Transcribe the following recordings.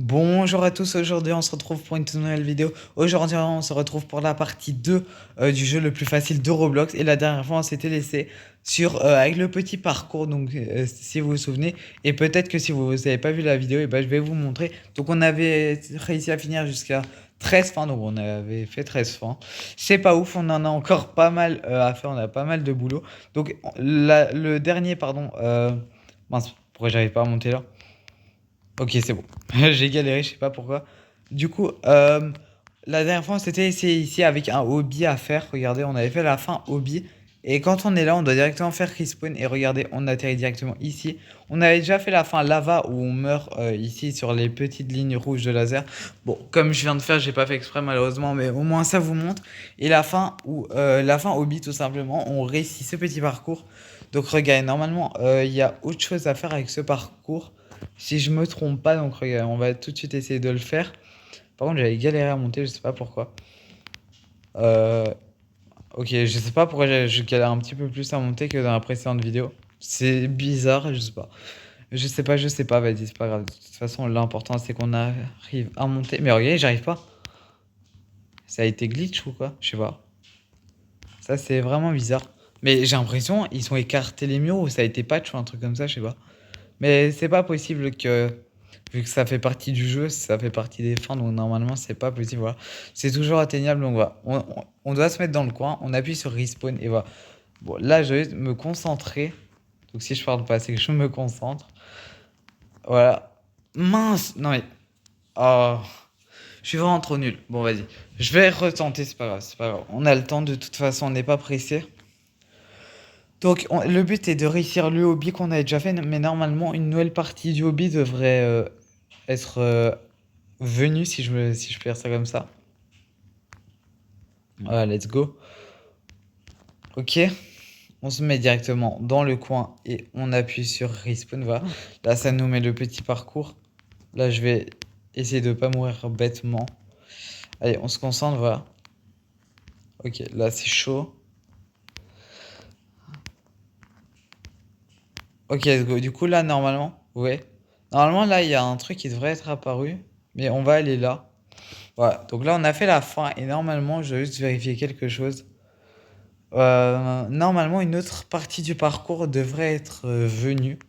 Bonjour à tous, aujourd'hui on se retrouve pour une toute nouvelle vidéo. Aujourd'hui on se retrouve pour la partie 2 du jeu le plus facile de Roblox. Et la dernière fois on s'était laissé sur avec le petit parcours, donc si vous vous souvenez. Et peut-être que si vous n'avez pas vu la vidéo, et ben, je vais vous montrer. Donc on avait réussi à finir jusqu'à 13 fins, donc on avait fait 13 fins. C'est pas ouf, on en a encore pas mal à faire, on a pas mal de boulot. Donc le dernier, pardon, mince, pourquoi j'arrive pas à monter là? Ok, c'est bon. J'ai galéré, je sais pas pourquoi. Du coup, la dernière fois, on s'était essayé ici avec un hobby à faire. Regardez, on avait fait la fin hobby. Et quand on est là, on doit directement faire respawn. Et regardez, on atterrit directement ici. On avait déjà fait la fin lava où on meurt ici sur les petites lignes rouges de laser. Bon, comme je viens de faire, j'ai pas fait exprès malheureusement, mais au moins ça vous montre. Et la fin hobby, tout simplement, on réussit ce petit parcours. Donc regardez, normalement, il y a autre chose à faire avec ce parcours. Si je me trompe pas, donc regarde, on va tout de suite essayer de le faire. Par contre, j'avais galéré à monter, je sais pas pourquoi. Euh, ok, je sais pas pourquoi je galère un petit peu plus à monter que dans la précédente vidéo. C'est bizarre, je sais pas. Je sais pas, vas-y, c'est pas grave. De toute façon, l'important c'est qu'on arrive à monter. Mais regardez, j'arrive pas. Ça a été glitch ou quoi? Je sais pas. Ça, c'est vraiment bizarre. Mais j'ai l'impression ils ont écarté les murs ou ça a été patch ou un truc comme ça, je sais pas. Mais c'est pas possible que, vu que ça fait partie du jeu, ça fait partie des fins, donc normalement c'est pas possible. Voilà. C'est toujours atteignable, donc voilà. On doit se mettre dans le coin, on appuie sur respawn et voilà. Bon, là je vais me concentrer. Donc si je parle pas, c'est que je me concentre. Voilà. Mince! Non mais. Oh, je suis vraiment trop nul. Bon, vas-y. Je vais retenter, c'est pas grave, c'est pas grave. On a le temps, de toute façon, on n'est pas pressé. Donc, le but est de réussir le hobby qu'on a déjà fait, mais normalement, une nouvelle partie du hobby devrait être venue, si je peux dire ça comme ça. Voilà, let's go. Ok, on se met directement dans le coin et on appuie sur respawn. Voilà, là, ça nous met le petit parcours. Là, je vais essayer de pas mourir bêtement. Allez, on se concentre, voilà. Ok, là, c'est chaud. Ok, let's go. Du coup, là, normalement, ouais. Normalement, là, il y a un truc qui devrait être apparu, mais on va aller là. Voilà, donc là on a fait la fin et normalement je vais juste vérifier quelque chose. Normalement une autre partie du parcours devrait être venue.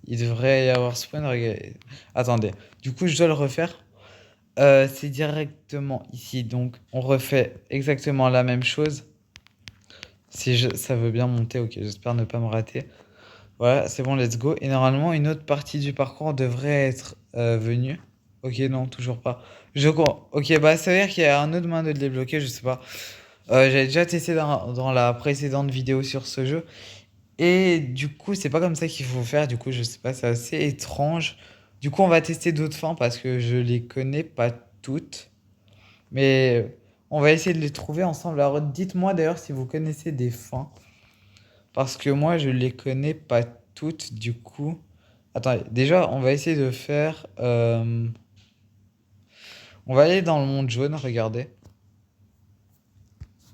Il devrait y avoir spawn. Regardez. Attendez, du coup je dois le refaire. C'est directement ici, donc on refait exactement la même chose. Si ça veut bien monter, ok, j'espère ne pas me rater. Voilà, c'est bon, let's go. Et normalement une autre partie du parcours devrait être venue. Ok, non, toujours pas. Je crois. Ok, bah ça veut dire qu'il y a un autre moyen de le débloquer, je sais pas. J'avais déjà testé dans la précédente vidéo sur ce jeu. Et du coup, c'est pas comme ça qu'il faut faire. Du coup, je sais pas, c'est assez étrange. Du coup, on va tester d'autres fins parce que je les connais pas toutes. Mais on va essayer de les trouver ensemble. Alors, dites-moi d'ailleurs si vous connaissez des fins. Parce que moi, je les connais pas toutes. Du coup, attendez, déjà, on va essayer de faire. On va aller dans le monde jaune, regardez.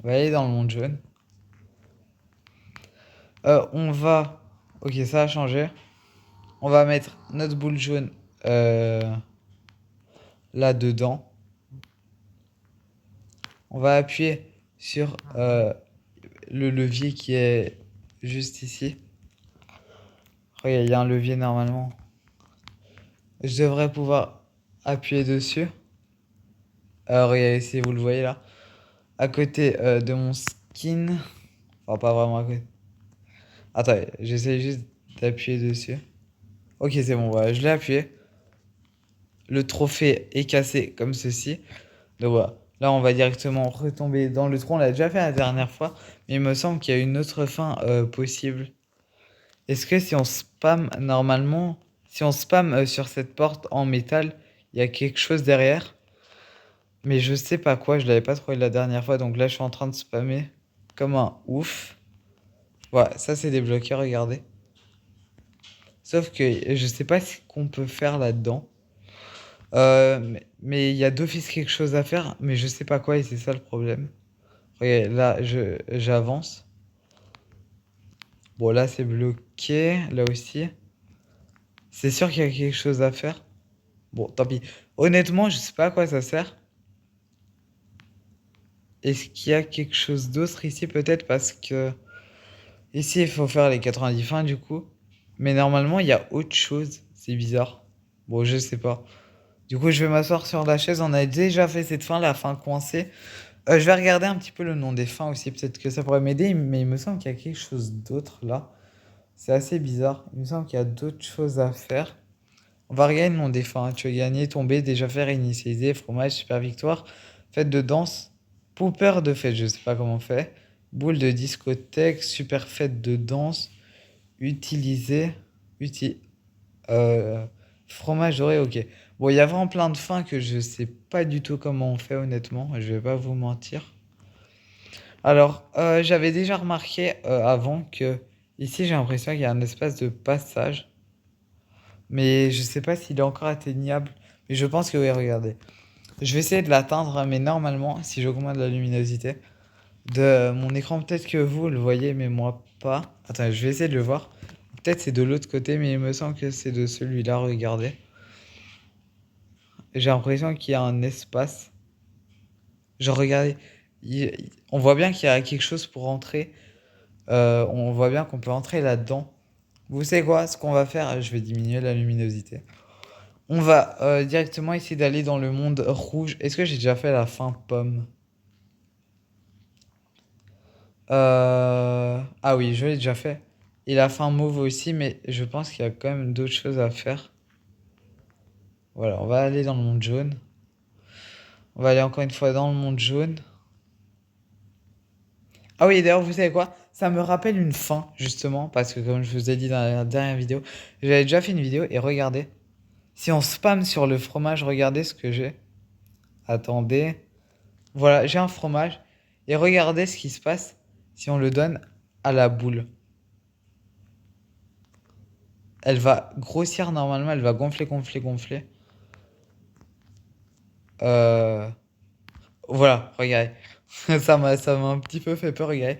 On va aller dans le monde jaune. On va. Ok, ça a changé. On va mettre notre boule jaune là-dedans. On va appuyer sur le levier qui est juste ici. Regarde, il y a un levier normalement. Je devrais pouvoir appuyer dessus. Regardez si vous le voyez là. À côté de mon skin. Enfin, pas vraiment à côté. Attendez, j'essaie juste d'appuyer dessus. Ok, c'est bon, voilà, je l'ai appuyé. Le trophée est cassé comme ceci. Donc voilà. Là, on va directement retomber dans le trou. On l'a déjà fait la dernière fois. Mais il me semble qu'il y a une autre fin possible. Est-ce que si on spam normalement, si on spam sur cette porte en métal, il y a quelque chose derrière? Mais je sais pas quoi. Je l'avais pas trouvé la dernière fois. Donc là, je suis en train de spammer comme un ouf. Voilà, ça c'est débloqué, regardez. Sauf que je sais pas ce qu'on peut faire là-dedans. Mais il y a d'office quelque chose à faire, mais je sais pas quoi et c'est ça le problème. Regarde, là, j'avance. Bon, là, c'est bloqué. Là aussi. C'est sûr qu'il y a quelque chose à faire. Bon, tant pis. Honnêtement, je sais pas à quoi ça sert. Est-ce qu'il y a quelque chose d'autre ici peut-être parce que ici il faut faire les 90 fins du coup. Mais normalement il y a autre chose. C'est bizarre. Bon, je sais pas. Du coup, je vais m'asseoir sur la chaise. On a déjà fait cette fin, la fin coincée. Je vais regarder un petit peu le nom des fins aussi. Peut-être que ça pourrait m'aider. Mais il me semble qu'il y a quelque chose d'autre là. C'est assez bizarre. Il me semble qu'il y a d'autres choses à faire. On va regarder le nom des fins. Tu as gagné, tombé, déjà fait, réinitialiser, fromage, super victoire, fête de danse, pooper de fête, je sais pas comment on fait, boule de discothèque, super fête de danse, utiliser, uti, euh, fromage doré, ok. Bon, il y a vraiment plein de fins que je sais pas du tout comment on fait, honnêtement, je vais pas vous mentir. Alors, j'avais déjà remarqué avant que ici j'ai l'impression qu'il y a un espace de passage. Mais je sais pas s'il est encore atteignable. Mais je pense que oui, regardez. Je vais essayer de l'atteindre, mais normalement, si j'augmente la luminosité de mon écran, peut-être que vous le voyez, mais moi pas. Attends, je vais essayer de le voir. Peut-être c'est de l'autre côté, mais il me semble que c'est de celui-là, regardez. J'ai l'impression qu'il y a un espace. Genre, regardez, on voit bien qu'il y a quelque chose pour entrer. On voit bien qu'on peut entrer là-dedans. Vous savez quoi? Ce qu'on va faire, je vais diminuer la luminosité. On va directement essayer d'aller dans le monde rouge. Est-ce que j'ai déjà fait la fin pomme? Ah oui, je l'ai déjà fait. Et la fin mauve aussi, mais je pense qu'il y a quand même d'autres choses à faire. Voilà, on va aller dans le monde jaune. On va aller encore une fois dans le monde jaune. Ah oui, d'ailleurs, vous savez quoi? Ça me rappelle une fin, justement, parce que comme je vous ai dit dans la dernière vidéo, j'avais déjà fait une vidéo et regardez. Si on spam sur le fromage, regardez ce que j'ai. Attendez. Voilà, j'ai un fromage. Et regardez ce qui se passe si on le donne à la boule. Elle va grossir normalement, elle va gonfler, gonfler, gonfler. Euh, Voilà, regardez. Ça m'a un petit peu fait peur, regardez.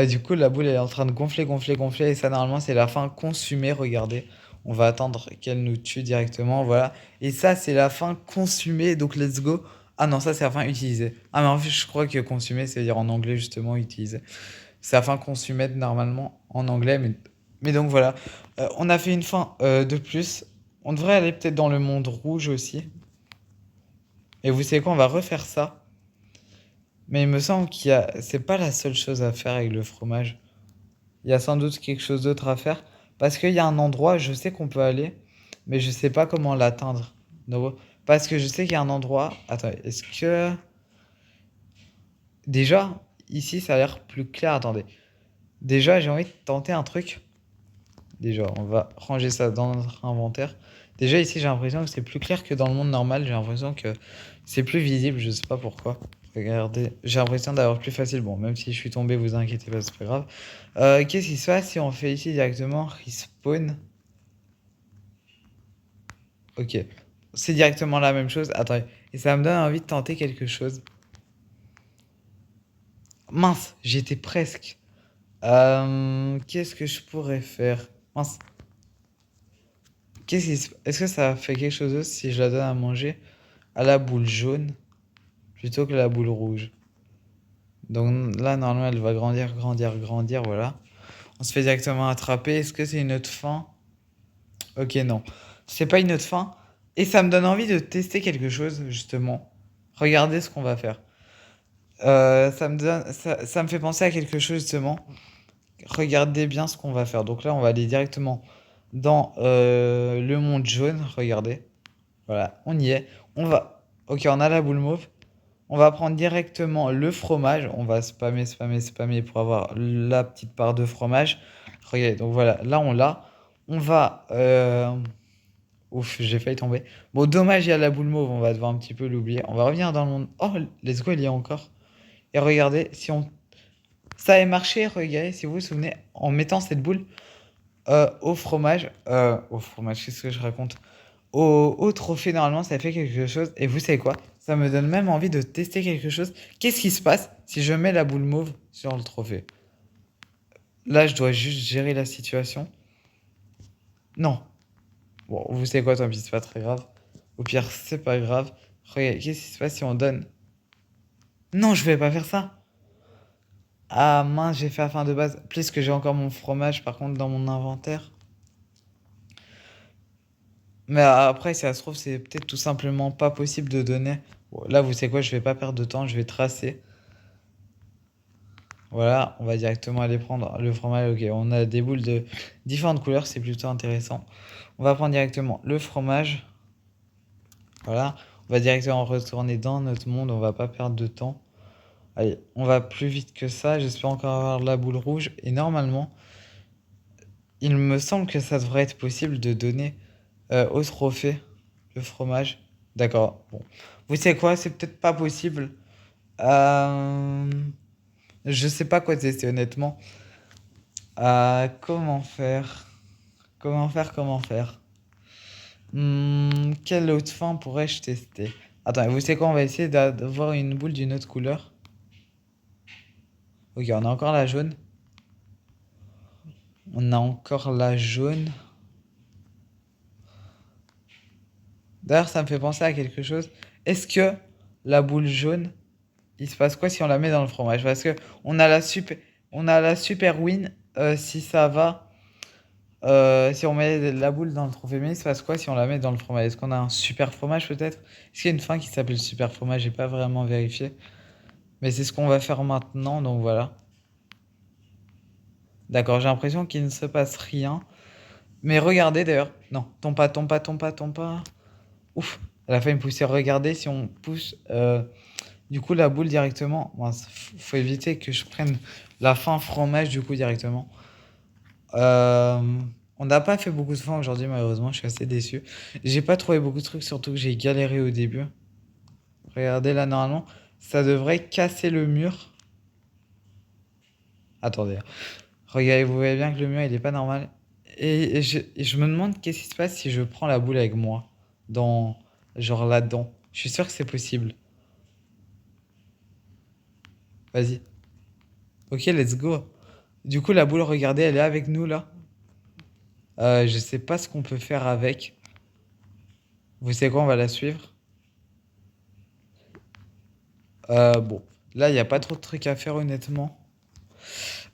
Du coup, la boule elle est en train de gonfler, gonfler, gonfler. Et ça, normalement, c'est la fin consumée, regardez. On va attendre qu'elle nous tue directement, voilà. Et ça, c'est la fin consumée, donc let's go. Ah non, ça, c'est la fin utilisée. Ah, mais en fait, je crois que consumée, c'est à dire en anglais, justement, utilisée. C'est la fin consumée, normalement, en anglais. Mais donc, voilà. On a fait une fin de plus. On devrait aller peut-être dans le monde rouge aussi. Et vous savez quoi, on va refaire ça. Mais il me semble qu'il y a... C'est pas la seule chose à faire avec le fromage. Il y a sans doute quelque chose d'autre à faire. Parce qu'il y a un endroit, je sais qu'on peut aller, mais je sais pas comment l'atteindre. Donc, parce que je sais qu'il y a un endroit. Attends, est-ce que. Déjà, ici, ça a l'air plus clair. Attendez. Déjà, j'ai envie de tenter un truc. Déjà, on va ranger ça dans notre inventaire. Déjà, ici, j'ai l'impression que c'est plus clair que dans le monde normal. J'ai l'impression que c'est plus visible. Je sais pas pourquoi. Regardez, j'ai l'impression d'avoir plus facile. Bon, même si je suis tombé, vous inquiétez pas, c'est pas grave. Qu'est-ce qui se passe si on fait ici directement respawn? Ok, c'est directement la même chose. Attendez, et ça me donne envie de tenter quelque chose. Mince, j'étais presque. Qu'est-ce que je pourrais faire? Mince, est-ce que ça fait quelque chose d'autre si je la donne à manger à la boule jaune plutôt que la boule rouge? Donc là, normalement, elle va grandir, grandir, grandir, voilà. On se fait directement attraper. Est-ce que c'est une autre fin? Ok, non. C'est pas une autre fin. Et ça me donne envie de tester quelque chose, justement. Regardez ce qu'on va faire. Ça me fait penser à quelque chose, justement. Regardez bien ce qu'on va faire. Donc là, on va aller directement dans le monde jaune. Regardez. Voilà, on y est. On va. Ok, on a la boule mauve. On va prendre directement le fromage. On va spammer, spammer, spammer pour avoir la petite part de fromage. Regardez, donc voilà, là on l'a. On va. Ouf, j'ai failli tomber. Bon, dommage, il y a la boule mauve. On va devoir un petit peu l'oublier. On va revenir dans le monde. Oh, let's go, il y a encore. Et regardez, si on. Ça a marché, regardez, si vous vous souvenez, en mettant cette boule au fromage. Au fromage, qu'est-ce que je raconte? Au trophée, normalement, ça fait quelque chose. Et vous savez quoi? Ça me donne même envie de tester quelque chose. Qu'est-ce qui se passe si je mets la boule mauve sur le trophée? Là, je dois juste gérer la situation. Non. Bon, vous savez quoi, tant pis, c'est pas très grave. Au pire, c'est pas grave. Regarde, qu'est-ce qui se passe si on donne? Non, je vais pas faire ça. Ah mince, j'ai fait la fin de base. Plus que j'ai encore mon fromage par contre dans mon inventaire. Mais après, si ça se trouve, c'est peut-être tout simplement pas possible de donner. Bon, là, vous savez quoi, je vais pas perdre de temps, je vais tracer. Voilà, on va directement aller prendre le fromage. Ok, on a des boules de différentes couleurs, c'est plutôt intéressant. On va prendre directement le fromage. Voilà, on va directement retourner dans notre monde, on va pas perdre de temps. Allez, on va plus vite que ça. J'espère encore avoir la boule rouge. Et normalement, il me semble que ça devrait être possible de donner au trophée le fromage. D'accord, bon. Vous savez quoi, c'est peut-être pas possible. Euh, Je sais pas quoi tester honnêtement. Comment faire? Comment faire? Comment faire? Quelle autre fin pourrais-je tester? Attends, vous savez quoi? On va essayer d'avoir une boule d'une autre couleur. Ok, on a encore la jaune. On a encore la jaune. D'ailleurs, ça me fait penser à quelque chose. Est-ce que la boule jaune, il se passe quoi si on la met dans le fromage? Parce que on a la super win si ça va. Si on met la boule dans le trophée, mais il se passe quoi si on la met dans le fromage? Est-ce qu'on a un super fromage peut-être? Est-ce qu'il y a une fin qui s'appelle super fromage? J'ai pas vraiment vérifié. Mais c'est ce qu'on va faire maintenant, donc voilà. D'accord, j'ai l'impression qu'il ne se passe rien. Mais regardez d'ailleurs. Non, tombe pas, tombe pas, tombe pas, tombe pas. Ouf, elle a failli me pousser. Regardez si on pousse du coup la boule directement. Mince, faut éviter que je prenne la fin fromage du coup directement. Euh, on n'a pas fait beaucoup de fins aujourd'hui malheureusement, je suis assez déçu. J'ai pas trouvé beaucoup de trucs, surtout que j'ai galéré au début. Regardez là normalement, ça devrait casser le mur. Attendez, regardez, vous voyez bien que le mur il est pas normal. Et je me demande qu'est-ce qui se passe si je prends la boule avec moi. Dans, genre là-dedans. Je suis sûr que c'est possible. Vas-y. Ok, let's go. Du coup, la boule, regardez, elle est avec nous là. Je sais pas ce qu'on peut faire avec. Vous savez quoi, on va la suivre. Bon, là, il n'y a pas trop de trucs à faire honnêtement.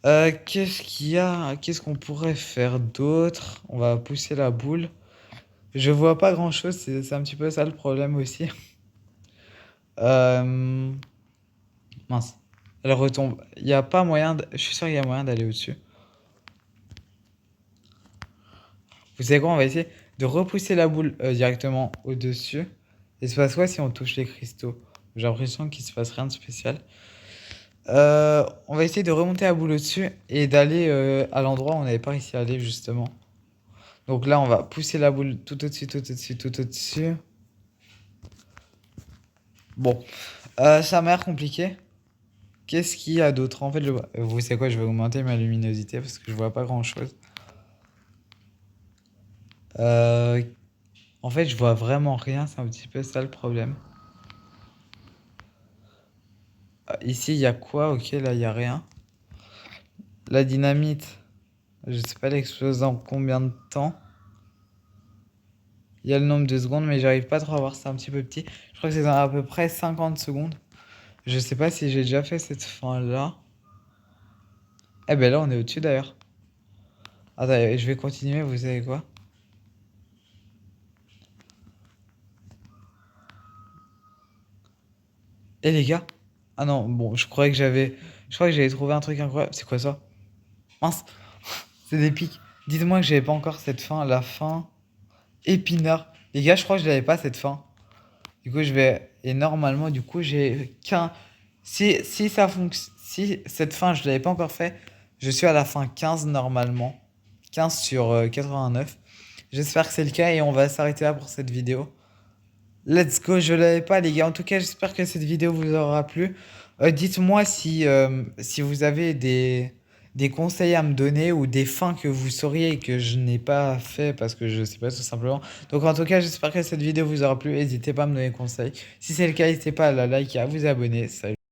Qu'est-ce qu'il y a? Qu'est-ce qu'on pourrait faire d'autre? On va pousser la boule. Je vois pas grand-chose, c'est un petit peu ça le problème aussi. Euh, Mince. Elle retombe. Il n'y a pas moyen Je suis sûr qu'il y a moyen d'aller au-dessus. Vous savez quoi? On va essayer de repousser la boule directement au-dessus. Et se passe quoi si on touche les cristaux? J'ai l'impression qu'il se passe rien de spécial. On va essayer de remonter la boule au-dessus et d'aller à l'endroit où on n'avait pas réussi à aller justement. Donc là, on va pousser la boule tout au-dessus, tout au-dessus, tout au-dessus. Bon, ça m'a l'air compliqué. Qu'est-ce qu'il y a d'autre? En fait, vous savez quoi? Je vais augmenter ma luminosité parce que je vois pas grand-chose. Euh, En fait, je vois vraiment rien. C'est un petit peu ça le problème. Ici, il y a quoi? Ok, là, il y a rien. La dynamite, je sais pas, elle explose en combien de temps? Il y a le nombre de secondes, mais j'arrive pas trop à voir. C'est un petit peu petit. Je crois que c'est dans à peu près 50 secondes. Je sais pas si j'ai déjà fait cette fin-là. Eh ben là, on est au-dessus d'ailleurs. Attends, je vais continuer, vous savez quoi? Eh les gars? Ah non, bon, je croyais que j'avais. Je crois que j'avais trouvé un truc incroyable. C'est quoi ça? Mince, c'est des pics. Dites-moi que j'avais pas encore cette fin, la fin épinard. Les gars, je crois que je l'avais pas cette fin. Du coup, je vais. Et normalement, du coup, j'ai qu'un. Si ça fonctionne. Si cette fin, je l'avais pas encore fait, je suis à la fin 15 normalement. 15 sur 89. J'espère que c'est le cas et on va s'arrêter là pour cette vidéo. Let's go, je l'avais pas les gars. En tout cas, j'espère que cette vidéo vous aura plu. Dites-moi si vous avez des conseils à me donner ou des fins que vous sauriez et que je n'ai pas fait parce que je sais pas tout simplement. Donc en tout cas, j'espère que cette vidéo vous aura plu. N'hésitez pas à me donner des conseils. Si c'est le cas, n'hésitez pas à la liker, à vous abonner. Salut.